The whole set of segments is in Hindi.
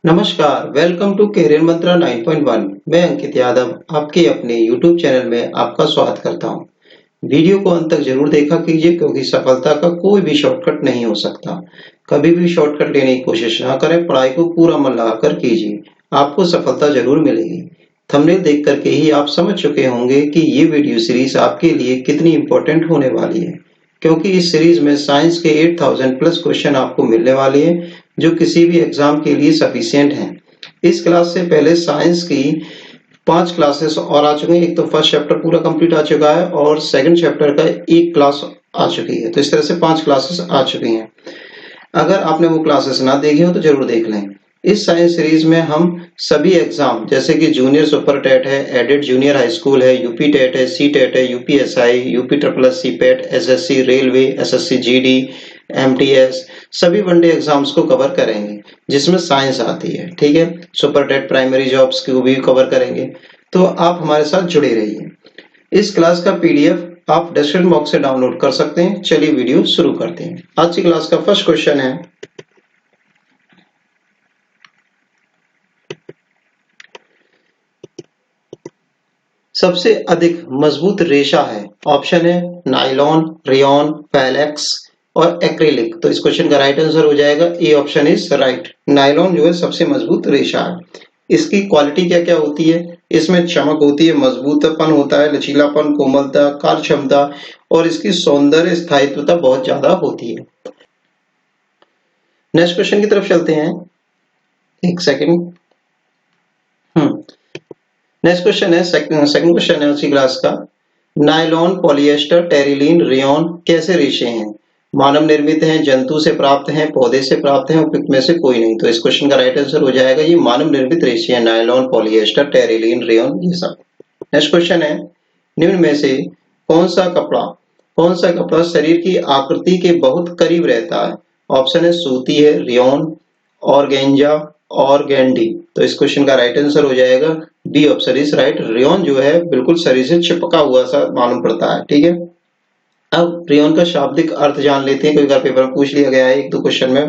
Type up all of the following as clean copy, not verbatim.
नमस्कार, वेलकम टू करियर मंत्रा 9.1। मैं अंकित यादव आपके अपने YouTube चैनल में आपका स्वागत करता हूं। वीडियो को अंत तक जरूर देखा कीजिए क्योंकि सफलता का कोई भी शॉर्टकट नहीं हो सकता। कभी भी शॉर्टकट लेने की कोशिश ना करें, पढ़ाई को पूरा मन लगाकर कीजिए, आपको सफलता जरूर मिलेगी। थंबनेल देख करके ही आप समझ चुके होंगे कि ये वीडियो सीरीज आपके लिए कितनी इंपॉर्टेंट होने वाली है, क्योंकि इस सीरीज में साइंस के 8000 प्लस क्वेश्चन आपको मिलने वाले हैं जो किसी भी एग्जाम के लिए सफिशिएंट हैं। इस क्लास से पहले साइंस की 5 क्लासेस और आ चुके हैं। एक तो फर्स्ट चैप्टर पूरा कंप्लीट आ चुका है और सेकंड चैप्टर का एक क्लास आ चुकी है, तो इस तरह से 5 क्लासेस आ चुकी हैं। अगर आपने वो क्लासेस ना देखी हो तो जरूर देख लें। इस साइंस सीरीज में हम सभी एग्जाम जैसे कि जूनियर सुपर टेट है, एडेड जूनियर हाई स्कूल है, यूपी टेट है, सी टेट है, UPSI, UP triple S C PET, SSC railway, SSC GD, MTS, सभी वनडे एग्जाम्स को कवर करेंगे जिसमें साइंस आती है। ठीक है, सुपर टेट प्राइमरी जॉब्स को भी कवर करेंगे, तो आप हमारे साथ जुड़े रहिए। इस क्लास का पीडीएफ आप डिस्क्रिप्शन बॉक्स से डाउनलोड कर सकते हैं। चलिए वीडियो शुरू करते हैं। आज की क्लास का फर्स्ट क्वेश्चन है, सबसे अधिक मजबूत रेशा है। ऑप्शन है नाइलॉन, रेयॉन, पैलेक्स और एक्रिलिक। तो इस क्वेश्चन का राइट आंसर हो जाएगा ए ऑप्शन इज राइट। नाइलॉन जो है सबसे मजबूत रेशा है। इसकी क्वालिटी क्या क्या होती है? इसमें चमक होती है, मजबूतपन होता है, लचीलापन, कोमलता, कार्य क्षमता और इसकी सौंदर्य स्थायित्वता बहुत ज्यादा होती है। नेक्स्ट क्वेश्चन की तरफ चलते हैं। एक सेकंड। नेक्स्ट क्वेश्चन है, सेकंड क्वेश्चन है उसी क्लास का। नायलॉन, पॉलिएस्टर, टेरिलीन, रेयॉन कैसे रेशे हैं? मानव निर्मित हैं, जंतु से प्राप्त हैं, पौधे से प्राप्त हैं, उपयुक्त में से कोई नहीं। तो इस क्वेश्चन का राइट आंसर हो जाएगा ये मानव निर्मित रेशे हैं, नायलॉन, पॉलिएस्टर, टेरिलीन, रेयॉन, ये सब। नेक्स्ट क्वेश्चन है, निम्न में से कौन सा कपड़ा शरीर की आकृति के बहुत करीब रहता है? ऑप्शन है सूती है, रेयॉन, ऑर्गेंजा, ऑर्गेंडी। तो इस क्वेश्चन का राइट आंसर हो जाएगा B option is right. Rayon जो है बिल्कुल शरीर से चिपका हुआ सा मालूम पड़ता है। ठीक है, अब रेयॉन का शाब्दिक अर्थ जान लेते हैं, क्योंकि पेपर में पूछ लिया गया है एक दो क्वेश्चन में,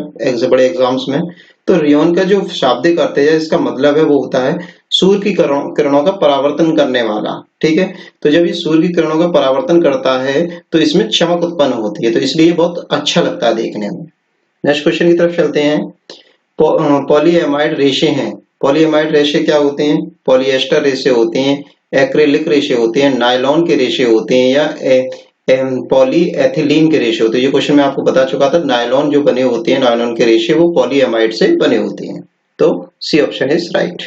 बड़े एग्जाम्स में। तो रेयॉन का जो शाब्दिक अर्थ है, इसका मतलब है वो होता है सूर्य की किरणों का परावर्तन करने वाला। ठीक है, तो जब ये सूर्य की किरणों का परावर्तन करता है तो इसमें चमक उत्पन्न होती है, तो इसलिए बहुत अच्छा लगता है देखने में। नेक्स्ट क्वेश्चन की तरफ चलते हैं। पॉलीएमाइड रेशे हैं। पॉलीएमाइड रेशे क्या होते हैं? पॉलिएस्टर रेशे होते हैं, एक्रिलिक रेशे होते हैं, नायलॉन के रेशे होते हैं या पॉलीएथिलीन के रेशे होते हैं। ये क्वेश्चन मैं आपको बता चुका था। नायलॉन जो बने होते हैं, नायलॉन के रेशे, वो पॉलीएमाइड से बने होते हैं। तो सी ऑप्शन इज राइट।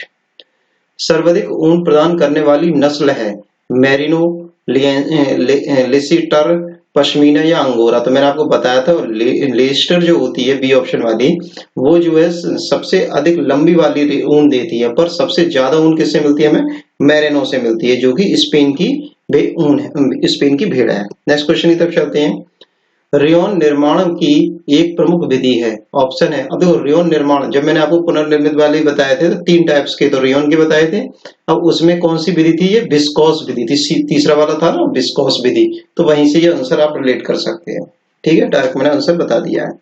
सर्वाधिक ऊन प्रदान करने वाली नस्ल है मेरिनो, लेसिटर, पश्मीना या अंगोरा। तो मैंने आपको बताया था लेस्टर जो होती है बी ऑप्शन वाली, वो जो है सबसे अधिक लंबी वाली ऊन देती है, पर सबसे ज्यादा ऊन किससे मिलती है? हमें मेरिनो से मिलती है, जो कि स्पेन की ऊन है, स्पेन की भेड़ है। नेक्स्ट क्वेश्चन की तरफ चलते हैं। रेयॉन निर्माण की एक प्रमुख विधि है। ऑप्शन है, अब देखो रेयॉन निर्माण, जब मैंने आपको पुनर्निर्मित वाले बताए थे तो 3 टाइप्स के तो रेयॉन के बताए थे। अब उसमें कौन सी विधि थी? ये विस्कोस विधि थी। तीसरा वाला था ना विस्कोस विधि, तो वहीं से ये आंसर आप रिलेट कर सकते हैं। ठीक है, डायरेक्ट मैंने आंसर बता दिया है।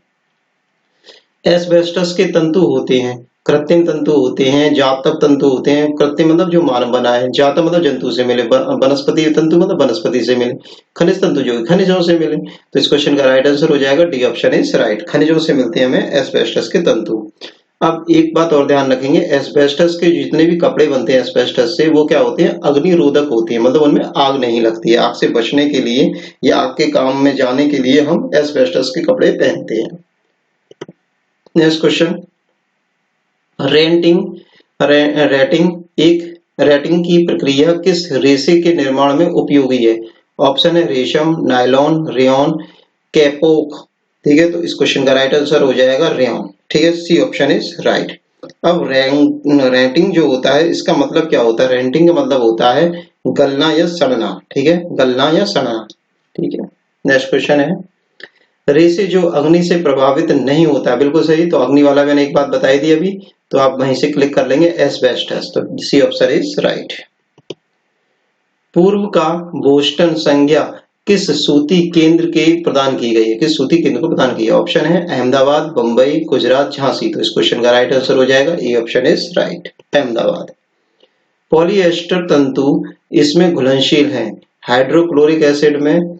एस्बेस्टस के तंतु होते हैं, कृत्रिम तंतु होते हैं, जातक तंतु होते हैं। कृत्रिम मतलब जो मानव बना है, जातक मतलब जंतु से मिले, वनस्पति तंतु मतलब वनस्पति से मिले, खनिज तंतु जो खनिजों से मिले। तो इस क्वेश्चन का राइट आंसर हो जाएगा डी ऑप्शन इज राइट। खनिजों से मिलते हैं हमें एस्बेस्टस के तंतु। अब एक बात और ध्यान रखेंगे, एस्बेस्टस के जितने भी कपड़े बनते हैं एस्बेस्टस से, वो क्या होते हैं? अग्निरोधक होते हैं, मतलब उनमें आग नहीं लगती है। आग से बचने के लिए या आग के काम में जाने के लिए हम एस्बेस्टस के कपड़े पहनते हैं। नेक्स्ट क्वेश्चन, रेटिंग की प्रक्रिया किस रेशे के निर्माण में उपयोगी है? ऑप्शन है रेशम, नायलॉन, रेयॉन, कैपोक। ठीक है, तो इस क्वेश्चन का राइट आंसर हो जाएगा रेयॉन। ठीक है, सी ऑप्शन इज राइट। अब रेंटिंग जो होता है, इसका मतलब क्या होता है? रेंटिंग का मतलब होता है गलना या सड़ना। ठीक है, गलना या सड़ना। ठीक है, नेक्स्ट क्वेश्चन है, रेशे जो अग्नि से प्रभावित नहीं होता। बिल्कुल सही, तो अग्नि वाला मैंने एक बात बताई थी अभी, तो आप वहीं से क्लिक कर लेंगे एस्बेस्टस। तो सी ऑप्शन इज राइट। पूर्व का बोस्टन संज्ञा किस सूती केंद्र के प्रदान की गई है, किस सूती केंद्र को प्रदान की है? ऑप्शन है अहमदाबाद, बंबई, गुजरात, झांसी। तो इस क्वेश्चन का राइट आंसर हो जाएगा ए option is right, Ahmedabad. Polyester तंतु इसमें घुलनशील हैं, हाइड्रोक्लोरिक एसिड में,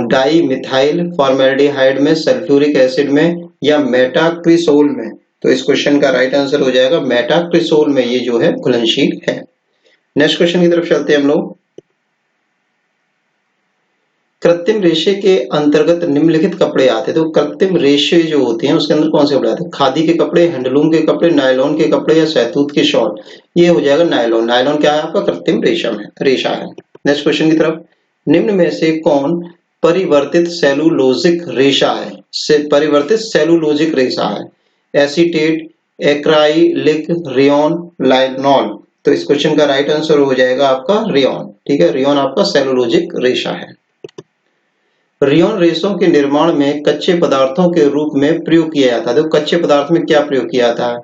डाई मिथाइल फॉर्मेल्डिहाइड में, सल्फ्यूरिक एसिड में, या मेटाक्रिसोल में। तो इस क्वेश्चन का राइट आंसर हो जाएगा मेटाक्रिसोल में, ये जो है घुलनशील है। नेक्स्ट क्वेश्चन की तरफ चलते हैं हम लोग। कृत्रिम रेशे के अंतर्गत निम्नलिखित कपड़े आते हैं। तो कृत्रिम रेशे जो होते हैं उसके अंदर कौन से कपड़े आते हैं? खादी के कपड़े, हैंडलूम के कपड़े, नायलॉन के कपड़े, या शहतूत के शॉल। ये हो जाएगा नायलॉन। नायलॉन क्या है आपका? कृत्रिम रेशा है। नेक्स्ट क्वेश्चन की तरफ। निम्न में से कौन परिवर्तित सेलुलोजिक रेशा है? परिवर्तित सेलुलोजिक रेशा है। एसीटेट, एक्राइलिक, रेयॉन, लाइनॉल। तो इस क्वेश्चन का राइट आंसर हो जाएगा आपका रेयॉन। ठीक है, रेयॉन आपका सेलुलोजिक रेशा है। रेयॉन रेशों के निर्माण में कच्चे पदार्थों के रूप में प्रयोग किया जाता है। तो कच्चे पदार्थ में क्या प्रयोग किया जाता है?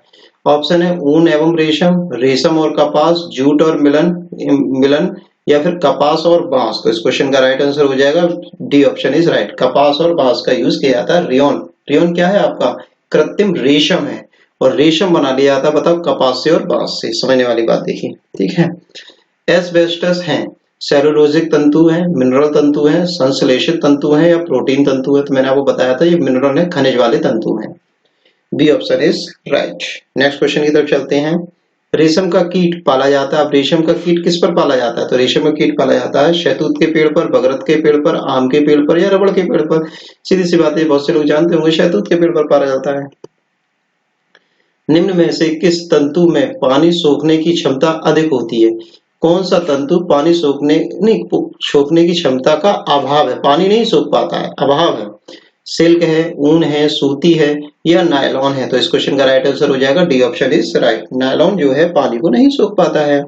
ऑप्शन है ऊन एवं रेशम, रेशम और कपास, जूट और मिलन, या फिर कपास और बांस। तो इस क्वेश्चन का राइट आंसर हो जाएगा डी ऑप्शन इज राइट, कपास और बांस का यूज किया जाता है रेयॉन। रेयॉन क्या है आपका? कृत्रिम रेशम है, और रेशम बना लिया जाता है बताओ कपास से और बांस से। समझने वाली बात देखिए, ठीक है। एस्बेस्टस हैं, सेलुलोजिक तंतु है, मिनरल तंतु है, संश्लेषित तंतु है, या प्रोटीन तंतु है? तो मैंने आपको बताया था ये मिनरल है, खनिज वाले तंतु हैं। B option is right. Next question की तरफ चलते हैं। रेशम का कीट पाला जाता है। अब रेशम का कीट किस पर पाला जाता है? तो रेशम का कीट पाला जाता है शहतूत के पेड़ पर, बगरत के पेड़ पर, आम के पेड़ पर, या रबड़ के पेड़ पर। सीधी सी बात है, बहुत से लोग जानते होंगे शहतूत के पेड़ पर पाला जाता है। निम्न में से किस तंतु में पानी सोखने की क्षमता अधिक होती है? कौन सा तंतु पानी सोखने की क्षमता का अभाव है, पानी नहीं सोख पाता है, अभाव है? सिल्क है, ऊन है, सूती है, या नायलॉन है? तो इस क्वेश्चन का राइट आंसर हो जाएगा D option is right, nylon जो है पानी को नहीं सोख पाता है।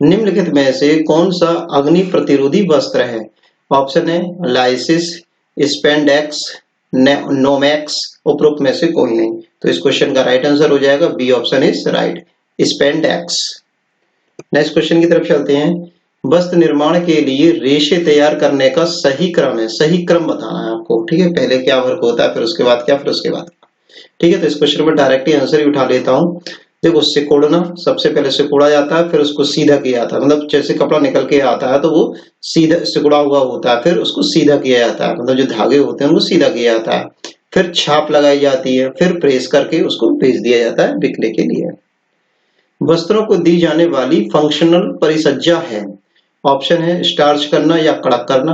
निम्नलिखित में से कौन सा अग्नि प्रतिरोधी वस्त्र है? ऑप्शन है लाइसिस, स्पेंडेक्स, नोमैक्स, उपरोक्त में से कोई नहीं। तो इस क्वेश्चन का राइट आंसर हो जाएगा B option is right, spandex. Next question की तरफ चलते हैं। वस्त्र निर्माण के लिए रेशे तैयार करने का सही क्रम है, सही क्रम बताना है आपको। ठीक है, पहले क्या वर्क होता है, फिर उसके बाद क्या, फिर उसके बाद। ठीक है, तो इस क्वेश्चन में डायरेक्टली आंसर ही उठा लेता हूं। देखो, सिकोड़ना, सबसे पहले सिकोड़ा जाता है, फिर उसको सीधा किया जाता है। मतलब जैसे कपड़ा निकल के आता है तो वो सीधा सिकुड़ा हुआ होता है, फिर उसको सीधा किया जाता है। मतलब जो धागे होते हैं उनको सीधा किया जाता है, फिर छाप लगाई जाती है, फिर प्रेस करके उसको भेज दिया जाता है बिकने के लिए। वस्त्रों को दी जाने वाली फंक्शनल परिसज्जा है। ऑप्शन है स्टार्च करना या कड़क करना,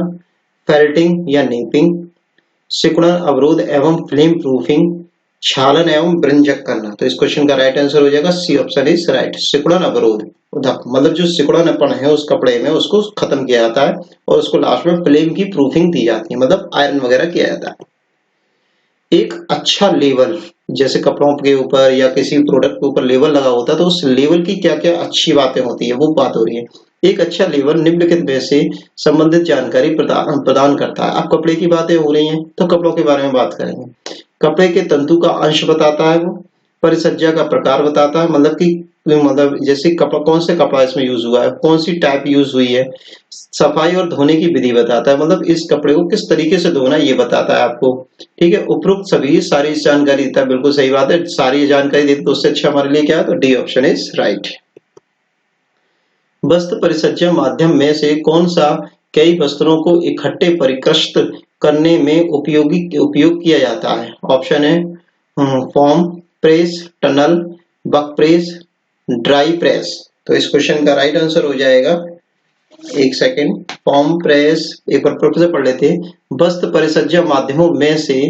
फेल्टिंग या नीपिंग, सिकुड़न अवरोध एवं फ्लेम प्रूफिंग, छालन एवं ब्रंजक करना। तो इस क्वेश्चन का राइट आंसर हो जाएगा सी ऑप्शन इज राइट, सिकुड़न अवरोध। मतलब जो सिकुड़नपन है उस कपड़े में उसको खत्म किया जाता है, और उसको लास्ट में फ्लेम की प्रूफिंग दी जाती है, मतलब आयरन वगैरह किया जाता है। एक अच्छा लेवल, जैसे कपड़ों के ऊपर या किसी प्रोडक्ट के ऊपर लेवल लगा होता है, तो उस लेवल की क्या क्या अच्छी बातें होती है, वो बात हो रही है। एक अच्छा लेवल निम्नलिखित में से संबंधित जानकारी प्रदान करता है। अब कपड़े की बातें हो रही हैं तो कपड़ों के बारे में बात करेंगे। कपड़े के तंतु का अंश बताता है वो, परिसज्जा का प्रकार बताता है, मतलब कि जैसे कपड़ा, कौन से कपड़ा इसमें यूज हुआ है, कौन सी टाइप यूज हुई है, सफाई और धोने की विधि बताता है, मतलब इस कपड़े को किस तरीके से धोना है ये बताता है आपको। ठीक है, उपरोक्त सभी सारी जानकारी देता है, बिल्कुल सही बात है, सारी जानकारी देते तो उससे अच्छा हमारे लिए क्या है, तो डी ऑप्शन इज राइट। वस्त्र परिसज्जा माध्यम में से कौन सा कई वस्त्रों को इकट्ठे परिकृष्ट करने में उपयोग किया जाता है? ऑप्शन है फॉर्म प्रेस, टनल, बक प्रेस, ड्राई प्रेस। तो इस क्वेश्चन का राइट आंसर हो जाएगा, एक सेकेंड, फॉर्म प्रेस, एक बार प्रोफेसर पढ़ लेते हैं। वस्त्र परिसज्जा माध्यमों में से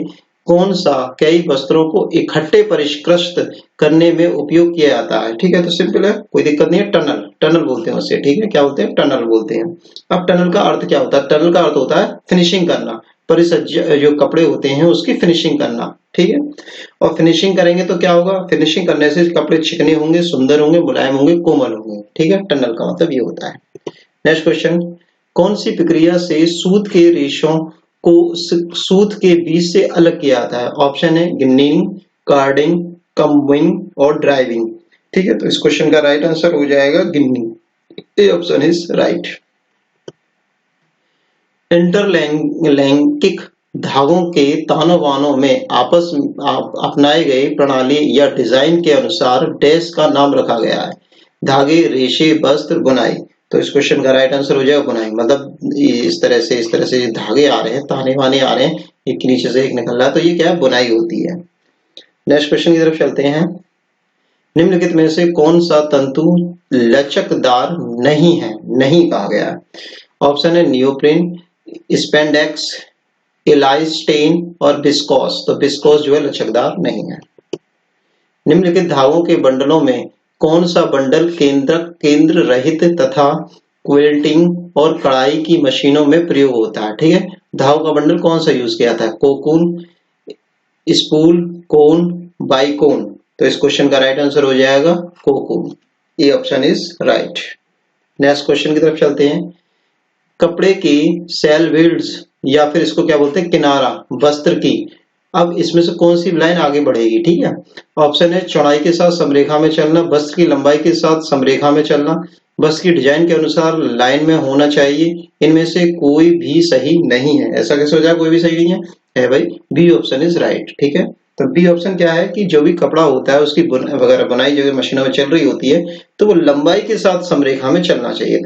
कौन सा कई वस्त्रों को इकट्ठे परिष्कृत करने में उपयोग किया जाता है? ठीक है, तो सिंपल है, कोई दिक्कत नहीं है, टनल, टनल बोलते हैं उसे। ठीक है, क्या बोलते हैं, टनल बोलते हैं। अब टनल का अर्थ क्या होता है? टनल का अर्थ होता है फिनिशिंग करना, परिसज्जा जो कपड़े होते हैं उसकी फिनिशिंग करना। ठीक है, और फिनिशिंग करेंगे तो क्या होगा, फिनिशिंग करने से कपड़े चिकने होंगे, सुंदर होंगे, मुलायम होंगे, कोमल होंगे। ठीक है, टनल का मतलब ये होता है। नेक्स्ट क्वेश्चन, कौन सी प्रक्रिया से सूत के रेशों को सूत के बीज से अलग किया जाता है? ऑप्शन है गिनिंग, कार्डिंग, कम्बिंग और ड्राइविंग। ठीक है, तो इस क्वेश्चन का राइट आंसर हो जाएगा ginning, A option is right. इंटरलैंगिक धागों के तानों बानों में अपनाए गए प्रणाली या डिजाइन के अनुसार डैश का नाम रखा गया है। धागे, रेशे, वस्त्र, बुनाई। तो इस क्वेश्चन का राइट आंसर हो जाएगा बुनाई। मतलब इस तरह से धागे आ रहे हैं, ताने बाने आ रहे हैं, एक के नीचे से एक निकल रहा है, तो ये क्या है, बुनाई होती है। नेक्स्ट क्वेश्चन की तरफ चलते हैं। निम्नलिखित में से कौन सा तंतु लचकदार नहीं है? नहीं कहा गया है। ऑप्शन है नियोप्रिन, स्पेंडेक्स, इलास्टेन और विस्कोस। तो विस्कोस जो है लचकदार नहीं है। निम्नलिखित धागों के बंडलों में कौन सा बंडल केंद्र रहित तथा क्विल्टिंग और कढ़ाई की मशीनों में प्रयोग होता है? ठीक है, धागों का बंडल कौन सा यूज किया था? कोकून, स्पूल, कोन, बाइकोन। तो इस क्वेश्चन का राइट आंसर हो जाएगा कोकून। ये option is right. Next question की तरफ चलते हैं। कपड़े की सेलविड्स या फिर इसको क्या बोलते हैं, किनारा वस्त्र की। अब इसमें से कौन सी लाइन आगे बढ़ेगी? ठीक है, ऑप्शन है चौड़ाई के साथ समरेखा में चलना, वस्त्र की लंबाई के साथ समरेखा में चलना, वस्त्र की डिजाइन के अनुसार लाइन में होना चाहिए। इनमें से कोई भी सही नहीं है। ऐसा कैसे हो जाए कोई भी सही नहीं है भाई? B option is right. ठीक है, तो बी ऑप्शन क्या है कि जो भी कपड़ा होता है उसकी बुनाई जो मशीनों में चल रही होती है तो वो लंबाई के साथ समरेखा में चलना चाहिए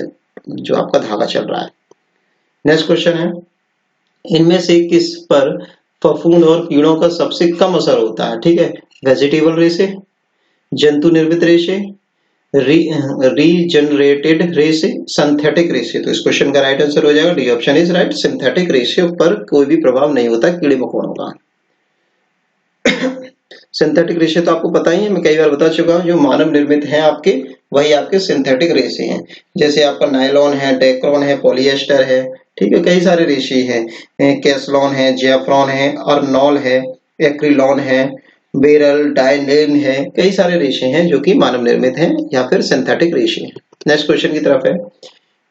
जो आपका धागा चल रहा है। नेक्स्ट क्वेश्चन है, इनमें से किस पर फफूंद और कीड़ों का सबसे कम असर होता है? ठीक है, वेजिटेबल रेशे, जंतु निर्मित रेशे, रीजनरेटेड रेशे, सिंथेटिक रेशे। तो इस क्वेश्चन का राइट आंसर हो जाएगा D option is right. Synthetic रेशे पर कोई भी प्रभाव नहीं होता कीड़े मकोड़ों का। सिंथेटिक रेशे तो आपको पता ही है, मैं कई बार बता चुका हूं, जो मानव निर्मित हैं आपके वही आपके सिंथेटिक रेशे हैं। जैसे आपका नायलॉन है, डेक्रोन है, पॉलिएस्टर है, ठीक है, कई सारे रेशे हैं, कैसलॉन है, जेफ्रॉन है, अर्नॉल है, एक्रिलॉन है, बेरल, डाइनेन है, कई सारे रेशे हैं जो कि मानव निर्मित हैं या फिर सिंथेटिक रेशे हैं। नेक्स्ट क्वेश्चन की तरफ है,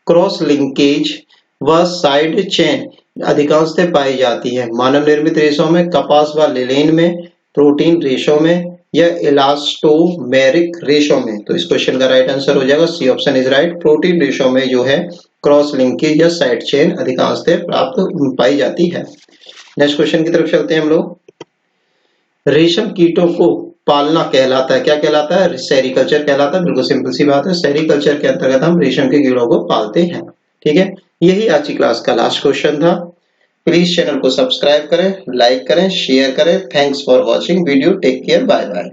क्रॉस लिंकेज व साइड चेन अधिकांशतः पाई जाती है मानव निर्मित रेशों में, कपास व लिनेन में, प्रोटीन रेशों में या इलास्टोमेरिक रेशों में। तो इस क्वेश्चन का राइट आंसर हो जाएगा C option is right. Protein रेशों में जो है क्रॉस लिंकेज या साइड चेन अधिकांशतः प्राप्त पाई जाती है। नेक्स्ट क्वेश्चन की तरफ चलते हैं हम लोग। रेशम कीटों को पालना कहलाता है, क्या कहलाता है? सेरीकल्चर कहलाता है। बिल्कुल सिंपल सी बात है, सेरीकल्चर के अंतर्गत हम रेशम के कीड़ों को पालते हैं। ठीक है, यही आज की क्लास का लास्ट क्वेश्चन था। प्लीज चैनल को सब्सक्राइब करें, लाइक करें, शेयर करें। Thanks for watching video. Take care, bye bye.